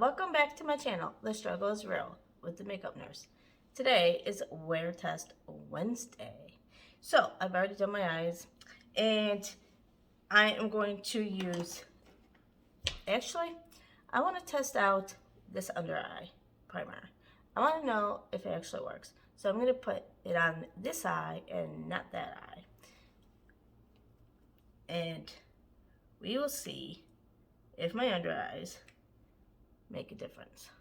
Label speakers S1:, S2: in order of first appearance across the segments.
S1: welcome back to my channel, The Struggle is Real, with the Makeup Nurse. Today is Wear Test Wednesday. So, I've already done my eyes, and I am going to use, actually, I want to test out this under eye primer. I want to know if it actually works. So I'm going to put it on this eye and not that eye. And we will see if my under eyes make a difference.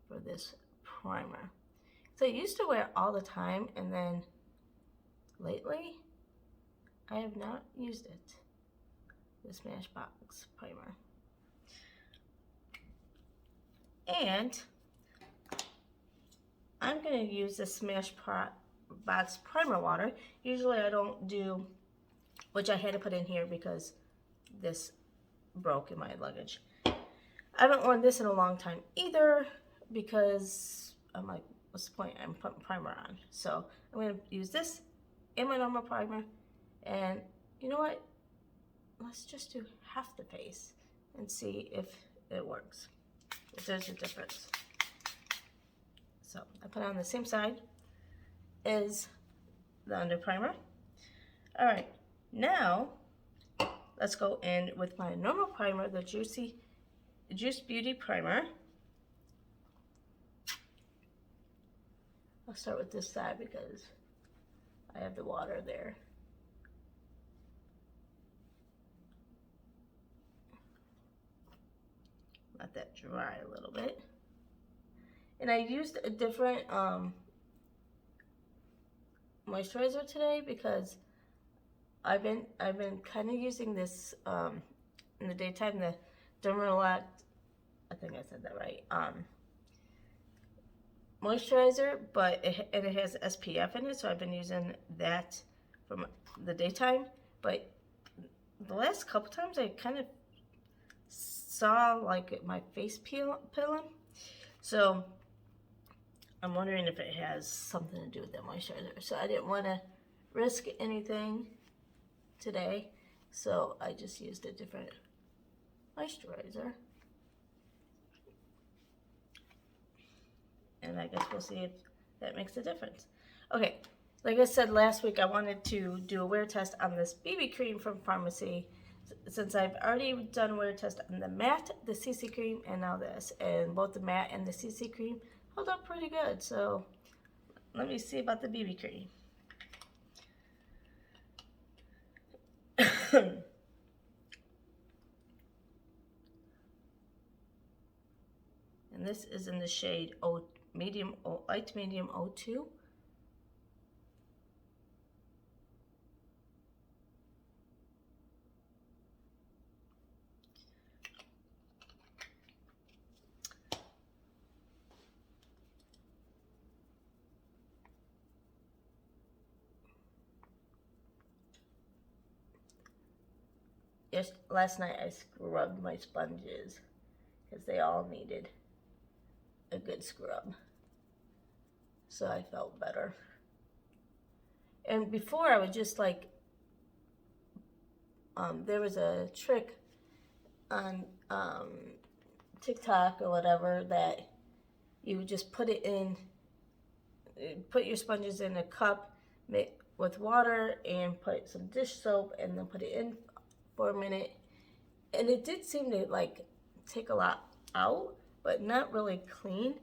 S1: For this primer. So I used to wear it all the time, and then lately I have not used it. The Smashbox primer. And I'm going to use the Smashbox primer water. Usually I don't do, which I had to put in here because this broke in my luggage. I haven't worn this in a long time either because I'm like, what's the point? I'm putting primer on. So I'm going to use this in my normal primer. And you know what? Let's just do half the face and see if it works. If there's a difference. So I put it on the same side as the under primer. All right, now let's go in with my normal primer, the Juice Beauty Primer. I'll start with this side because I have the water there. Let that dry a little bit. And I used a different moisturizer today because I've been kind of using this in the daytime, the Dermalect, I think I said that right, moisturizer, but it has SPF in it, so I've been using that from the daytime. But the last couple times I kind of saw like my face peeling, so I'm wondering if it has something to do with that moisturizer. So I didn't want to risk anything today, so I just used a different moisturizer. And I guess we'll see if that makes a difference. Okay, like I said last week, I wanted to do a wear test on this BB cream from Farmasi. Since I've already done a wear test on the matte, the CC cream, and now this. And both the matte and the CC cream hold up pretty good. So let me see about the BB cream. And this is in the shade light medium 02. Last night I scrubbed my sponges because they all needed a good scrub. So I felt better. And before I would just like, there was a trick on TikTok or whatever that you would just put your sponges in a cup with water and put some dish soap and then put it in for a minute, and it did seem to like take a lot out, but not really clean.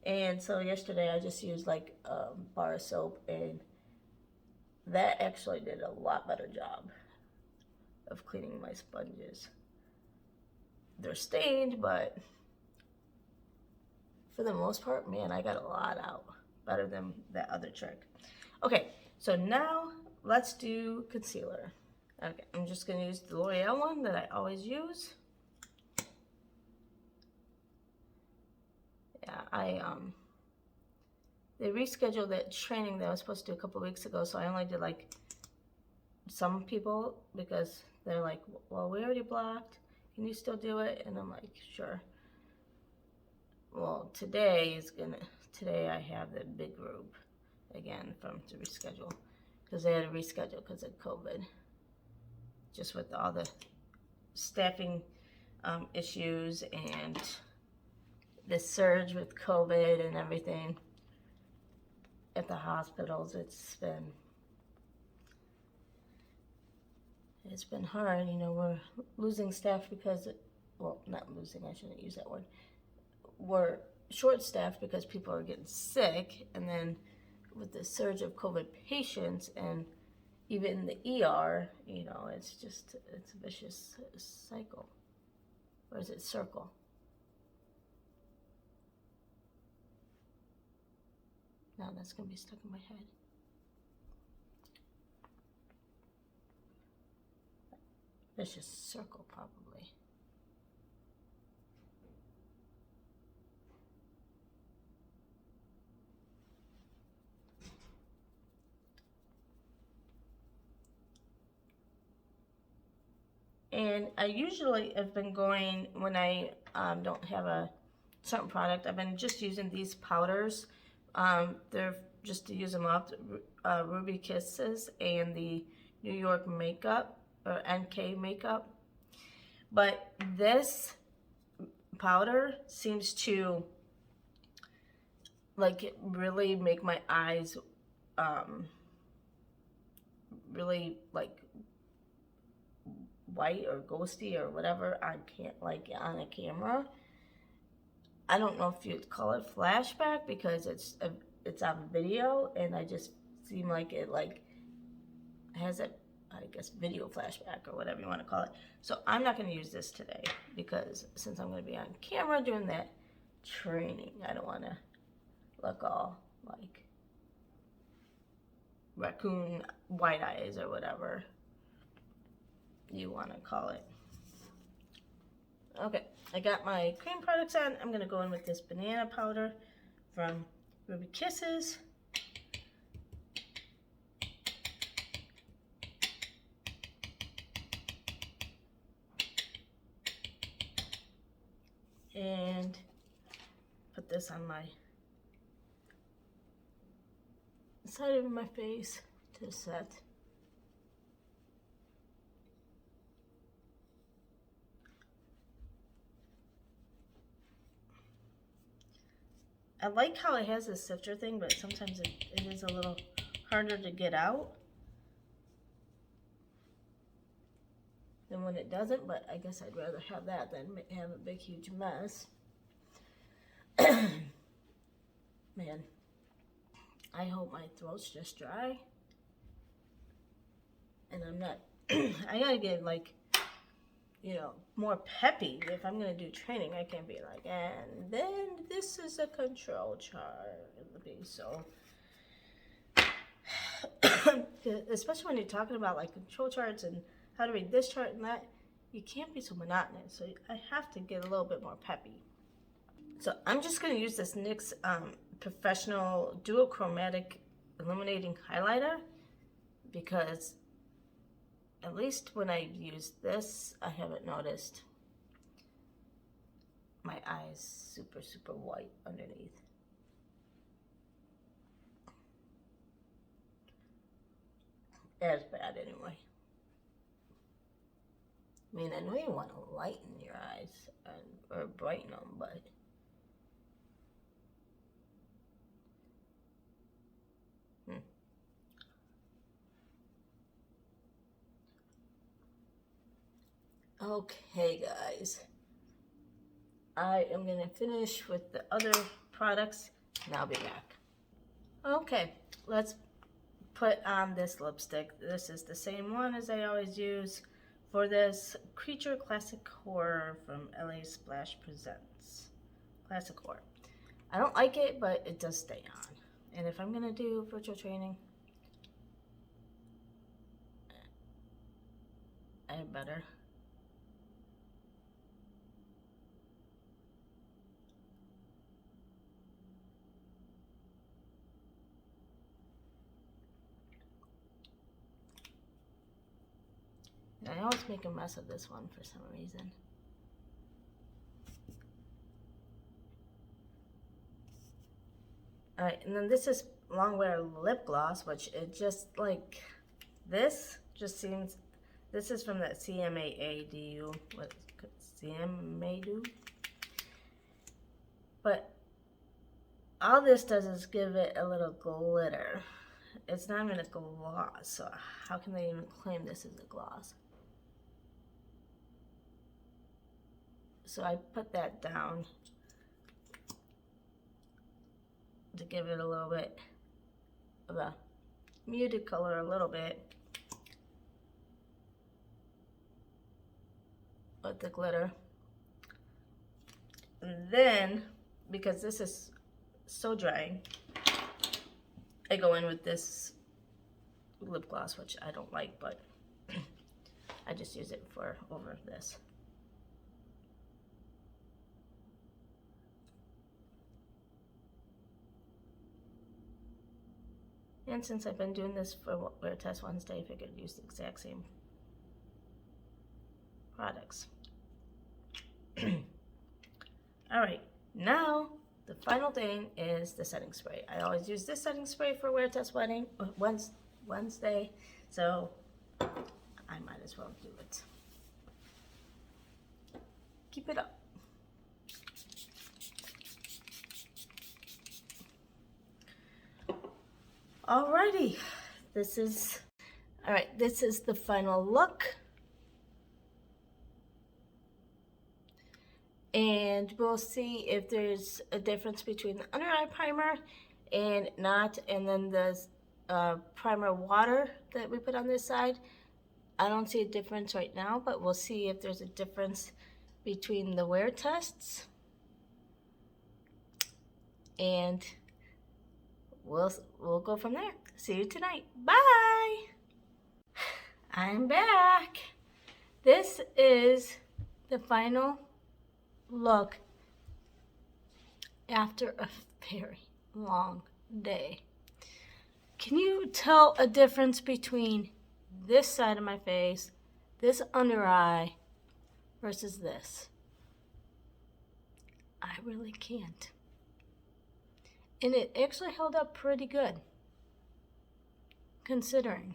S1: And so yesterday I just used like a bar of soap, and that actually did a lot better job of cleaning my sponges. They're stained, but for the most part, man, I got a lot out, better than that other trick. Okay, so now let's do concealer. Okay, I'm just going to use the L'Oreal one that I always use. Yeah, they rescheduled that training that I was supposed to do a couple weeks ago, so I only did like some people because they're like, well, we already blocked. Can you still do it? And I'm like, sure. Well, today I have the big group again to reschedule because they had to reschedule because of COVID. just with all the staffing issues and the surge with COVID and everything at the hospitals. It's been hard. You know, we're losing staff because, well, not losing, I shouldn't use that word. We're short-staffed because people are getting sick, and then with the surge of COVID patients and even the ER, you know, it's a vicious cycle. Or is it circle? Now that's going to be stuck in my head. Vicious circle, probably. And I usually have been going, when I don't have a certain product, I've been just using these powders. They're just to use them up, Ruby Kisses and the New York Makeup, or NK Makeup. But this powder seems to like really make my eyes really like white or ghosty or whatever. I can't like on a camera. I don't know if you'd call it flashback because it's on video, and I just seem like it like has a, I guess, video flashback or whatever you want to call it. So I'm not going to use this today because since I'm going to be on camera doing that training, I don't want to look all like raccoon white eyes or whatever you want to call it. Okay, I got my cream products on. I'm going to go in with this banana powder from Ruby Kisses. And put this on my side of my face to set. I like how it has this sifter thing, but sometimes it is a little harder to get out than when it doesn't, but I guess I'd rather have that than have a big huge mess. Man, I hope my throat's just dry and I'm not I gotta get like, you know, more peppy. If I'm gonna do training, I can't be like, and then this is a control chart. So especially when you're talking about like control charts and how to read this chart and that, you can't be so monotonous. So I have to get a little bit more peppy. So I'm just going to use this NYX Professional Duochromatic Illuminating Highlighter because at least when I use this, I haven't noticed my eyes super, super white underneath. As bad anyway. I mean, I know you want to lighten your eyes or brighten them, but okay, guys. I am going to finish with the other products, and I'll be back. Okay, let's put on this lipstick. This is the same one as I always use for this Creature Classic Horror from LA Splash Presents. Classic Horror. I don't like it, but it does stay on. And if I'm going to do virtual training, I better. I always make a mess of this one for some reason. Alright, and then this is Longwear Lip Gloss, which it just like, this just seems, This is from the CMAADU. What CMAADU? But all this does is give it a little glitter. It's not even a gloss, so how can they even claim this is a gloss? So I put that down to give it a little bit of a muted color, a little bit, with the glitter. And then, because this is so dry, I go in with this lip gloss, which I don't like, but I just use it for over this. And since I've been doing this for Wear Test Wednesday, I figured I'd use the exact same products. All right, now the final thing is the setting spray. I always use this setting spray for Wear Test Wednesday, so I might as well do it. Keep it up. Alrighty, this is the final look. And we'll see if there's a difference between the under eye primer and not, and then the primer water that we put on this side. I don't see a difference right now, but we'll see if there's a difference between the wear tests. And we'll go from there. See you tonight. Bye. I'm back. This is the final look after a very long day. Can you tell a difference between this side of my face, this under eye, versus this? I really can't. And it actually held up pretty good, considering.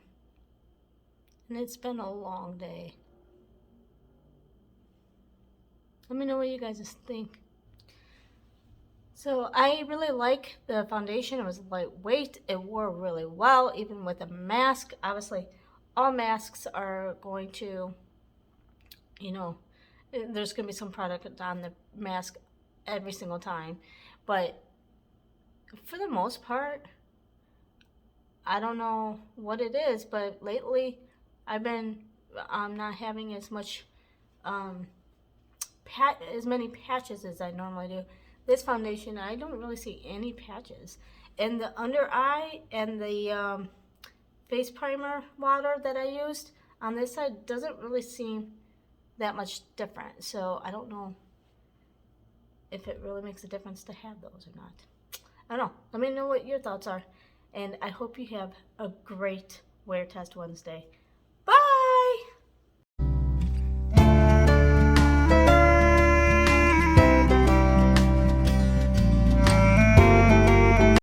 S1: And it's been a long day. Let me know what you guys think. So I really like the foundation. It was lightweight. It wore really well, even with a mask. Obviously, all masks are going to, there's going to be some product on the mask every single time. But for the most part, I don't know what it is, but lately I've been not having as much as many patches as I normally do. This foundation, I don't really see any patches. And the under eye and the face primer water that I used on this side doesn't really seem that much different. So I don't know if it really makes a difference to have those or not. I don't know. Let me know what your thoughts are. And I hope you have a great Wear Test Wednesday.